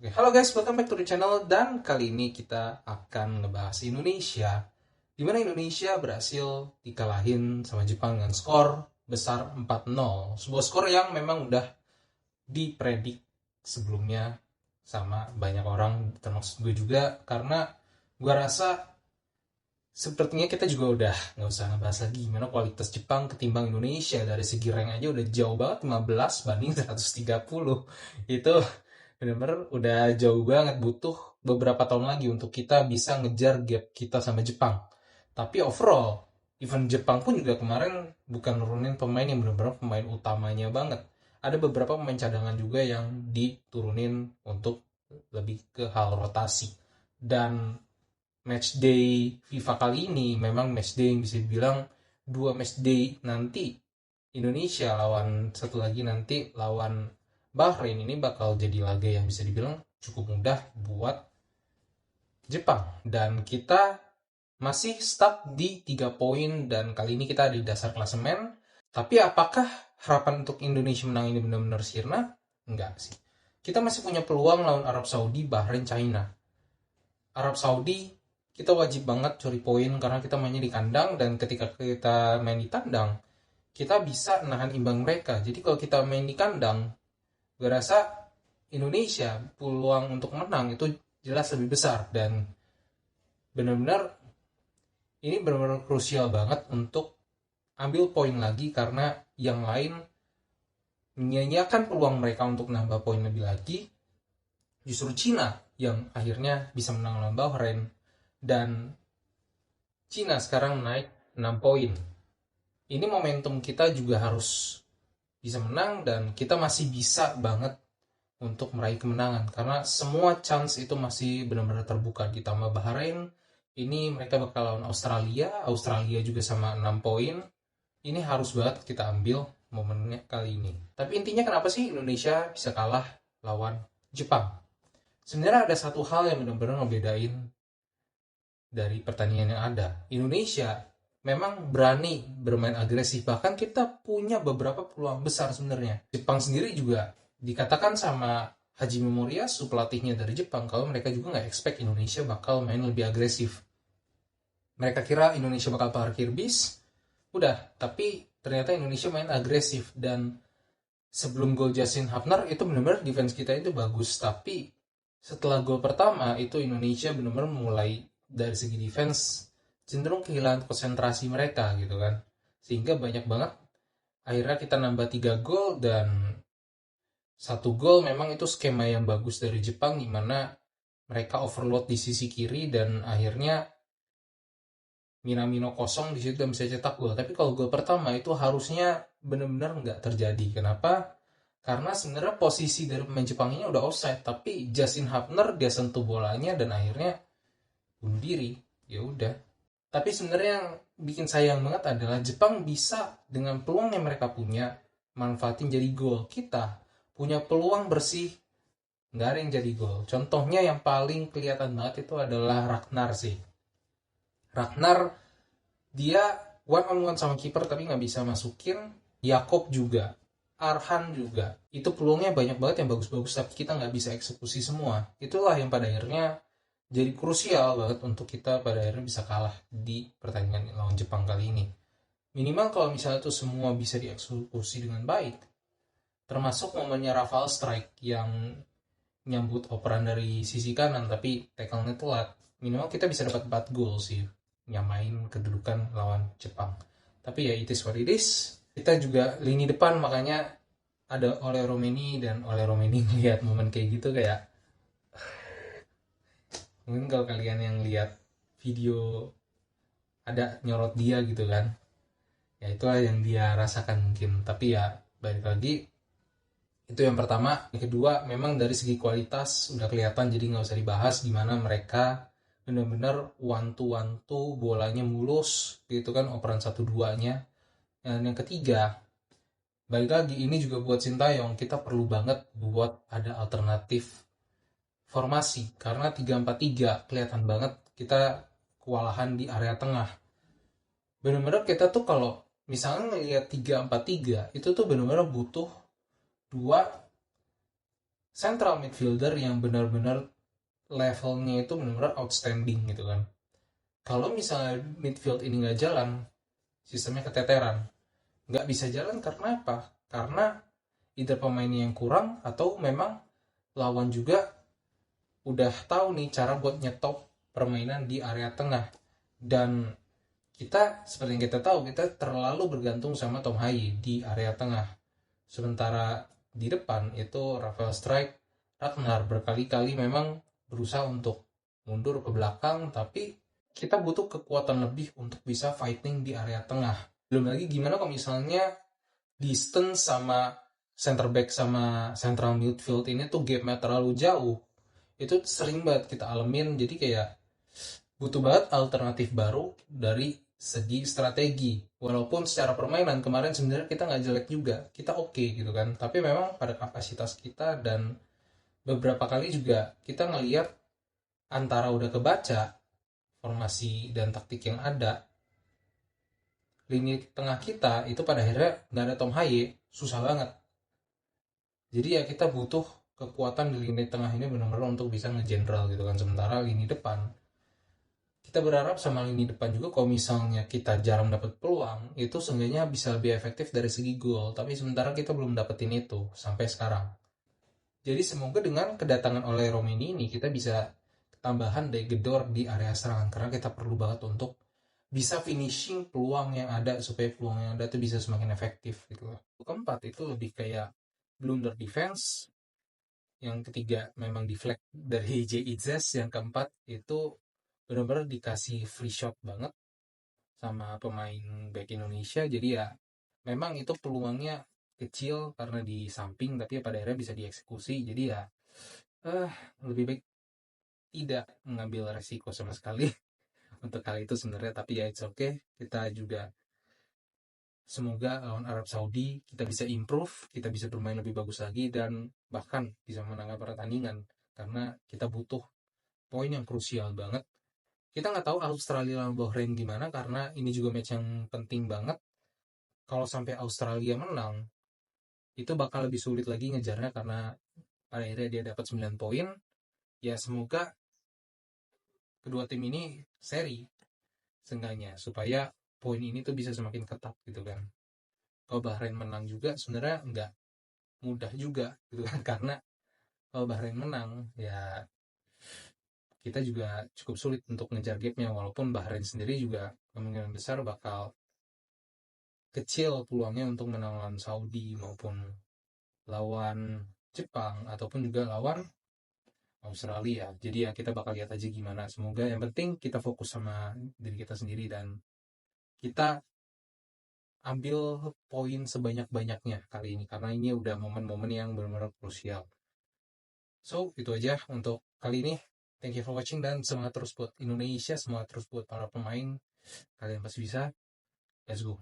Oke, halo guys, welcome back to the channel dan kali ini kita akan ngebahas Indonesia di mana Indonesia berhasil dikalahin sama Jepang dengan skor besar 4-0. Sebuah skor yang memang udah dipredik sebelumnya sama banyak orang termasuk gue juga karena gue rasa sepertinya kita juga udah nggak usah ngebahas lagi gimana kualitas Jepang ketimbang Indonesia. Dari segi rank aja udah jauh banget, 15 banding 130. Itu bener-bener udah jauh banget, butuh beberapa tahun lagi untuk kita bisa ngejar gap kita sama Jepang. Tapi overall, even Jepang pun juga kemarin bukan nurunin pemain yang benar-benar pemain utamanya banget. Ada beberapa pemain cadangan juga yang diturunin untuk lebih ke hal rotasi. Dan matchday FIFA kali ini memang matchday yang bisa dibilang dua matchday nanti Indonesia lawan satu lagi nanti lawan Bahrain ini bakal jadi laga yang bisa dibilang cukup mudah buat Jepang. Dan kita masih stuck di 3 poin dan kali ini kita di dasar klasemen. Tapi apakah harapan untuk Indonesia menang ini benar-benar sirna? Enggak sih. Kita masih punya peluang lawan Arab Saudi, Bahrain, China. Arab Saudi kita wajib banget curi poin karena kita mainnya di kandang, dan ketika kita main di tandang kita bisa nahan imbang mereka. Jadi kalau kita main di kandang, gue rasa Indonesia peluang untuk menang itu jelas lebih besar. Dan benar-benar ini benar-benar krusial banget untuk ambil poin lagi karena yang lain menyia-nyiakan peluang mereka untuk nambah poin lebih lagi. Justru Cina yang akhirnya bisa menang lawan Bahrain, dan Cina sekarang naik 6 poin. Ini momentum kita juga harus bisa menang, dan kita masih bisa banget untuk meraih kemenangan karena semua chance itu masih benar-benar terbuka. Ditambah Bahrain, ini mereka bakal lawan Australia. Australia juga sama 6 poin. Ini harus banget kita ambil momennya kali ini. Tapi intinya kenapa sih Indonesia bisa kalah lawan Jepang? Sebenarnya ada satu hal yang benar-benar ngebedain dari pertandingan yang ada. Indonesia memang berani bermain agresif, bahkan kita punya beberapa peluang besar sebenarnya. Jepang sendiri juga dikatakan sama Hajime Moriyasu, pelatihnya dari Jepang, kalau mereka juga nggak expect Indonesia bakal main lebih agresif. Mereka kira Indonesia bakal parkir bis, udah, tapi ternyata Indonesia main agresif. Dan sebelum gol Justin Hapner itu benar-benar defense kita itu bagus, tapi setelah gol pertama itu Indonesia benar-benar mulai dari segi defense cenderung kehilangan konsentrasi mereka gitu kan, sehingga banyak banget akhirnya kita nambah 3 gol. Dan satu gol memang itu skema yang bagus dari Jepang di mana mereka overload di sisi kiri dan akhirnya Minamino kosong di situ dan bisa cetak gol. Tapi kalau gol pertama itu harusnya benar-benar nggak terjadi. Kenapa? Karena sebenarnya posisi dari pemain Jepang ini udah offside, tapi Justin Hapner dia sentuh bolanya dan akhirnya bunuh diri. Ya udah. Tapi sebenarnya yang bikin sayang banget adalah Jepang bisa dengan peluang yang mereka punya manfaatin jadi gol. Kita punya peluang bersih, nggak ada yang jadi gol. Contohnya yang paling kelihatan banget itu adalah Ragnar sih. Ragnar dia one on one sama kiper tapi nggak bisa masukin. Yakob juga, Arhan juga, itu peluangnya banyak banget yang bagus-bagus tapi kita nggak bisa eksekusi semua. Itulah yang pada akhirnya jadi krusial banget untuk kita pada akhirnya bisa kalah di pertandingan lawan Jepang kali ini. Minimal kalau misalnya itu semua bisa dieksekusi dengan baik, termasuk momennya Rafael Strike yang nyambut operan dari sisi kanan tapi tackle-nya telat, minimal kita bisa dapat 4 gol sih, nyamain kedudukan lawan Jepang. Tapi ya it is what it is. Kita juga lini depan, makanya ada Ole Romeni, dan Ole Romeni lihat momen kayak gitu kayak, mungkin kalau kalian yang lihat video ada nyorot dia gitu kan, ya itulah yang dia rasakan mungkin. Tapi ya balik lagi, itu yang pertama. Yang kedua, memang dari segi kualitas udah kelihatan, jadi nggak usah dibahas gimana mereka benar-benar one to bolanya mulus gitu kan, operan 1-2-nya. Dan yang ketiga, balik lagi, ini juga buat Sintayong kita perlu banget buat ada alternatif formasi, karena 3-4-3 kelihatan banget kita kewalahan di area tengah. Benar-benar kita tuh kalau misalnya ngelihat 3-4-3 itu tuh benar-benar butuh dua central midfielder yang benar-benar levelnya itu benar-benar outstanding gitu kan. Kalau misalnya midfield ini nggak jalan, sistemnya keteteran. Nggak bisa jalan karena apa? Karena either pemainnya yang kurang atau memang lawan juga udah tahu nih cara buat nyetop permainan di area tengah. Dan kita seperti yang kita tahu, kita terlalu bergantung sama Tom Haye di area tengah. Sementara di depan itu Rafael Strike, Ragnar berkali-kali memang berusaha untuk mundur ke belakang, tapi kita butuh kekuatan lebih untuk bisa fighting di area tengah. Belum lagi gimana kalau misalnya distance sama center back sama central midfield ini tuh gapnya terlalu jauh. Itu sering banget kita alamin, jadi kayak butuh banget alternatif baru dari segi strategi. Walaupun secara permainan kemarin sebenarnya kita nggak jelek juga, kita oke gitu kan. Tapi memang pada kapasitas kita dan beberapa kali juga kita ngelihat antara udah kebaca formasi dan taktik yang ada, lini tengah kita itu pada akhirnya nggak ada Tom Haye, susah banget. Jadi ya kita butuh kekuatan di lini tengah ini benar-benar untuk bisa ngejenderal gitu kan. Sementara lini depan, kita berharap sama lini depan juga kalau misalnya kita jarang dapat peluang, itu seenggaknya bisa lebih efektif dari segi gol. Tapi sementara kita belum dapetin itu sampai sekarang. Jadi semoga dengan kedatangan oleh Romeni ini kita bisa tambahan dari gedor di area serangan, karena kita perlu banget untuk bisa finishing peluang yang ada supaya peluang yang ada itu bisa semakin efektif gitu. Keempat itu lebih kayak blunder defense, yang ketiga memang deflect dari J. Itzes, yang keempat itu benar-benar dikasih free shot banget sama pemain back Indonesia. Jadi ya memang itu peluangnya kecil karena di samping, tapi ya pada akhirnya bisa dieksekusi. Jadi ya lebih baik tidak mengambil resiko sama sekali untuk hal itu sebenarnya. Tapi ya it's okay, kita juga semoga lawan Arab Saudi kita bisa improve, kita bisa bermain lebih bagus lagi dan bahkan bisa menangkan pertandingan, karena kita butuh poin yang krusial banget. Kita nggak tahu Australia lawan Bahrain gimana, karena ini juga match yang penting banget. Kalau sampai Australia menang, itu bakal lebih sulit lagi ngejarnya, karena pada akhirnya dia dapat 9 poin. Ya semoga kedua tim ini seri seenggaknya, supaya poin ini tuh bisa semakin ketat gitu kan. Kalau Bahrain menang juga sebenarnya nggak mudah juga gitu kan, karena kalau Bahrain menang ya kita juga cukup sulit untuk ngejar gapnya, walaupun Bahrain sendiri juga kemungkinan besar bakal kecil peluangnya untuk menang lawan Saudi maupun lawan Jepang ataupun juga lawan Australia. Jadi ya kita bakal lihat aja gimana. Semoga yang penting kita fokus sama diri kita sendiri dan kita ambil poin sebanyak-banyaknya kali ini, karena ini udah momen-momen yang benar-benar krusial. So itu aja untuk kali ini. Thank you for watching dan semangat terus buat Indonesia, semangat terus buat para pemain. Kalian pasti bisa. Let's go.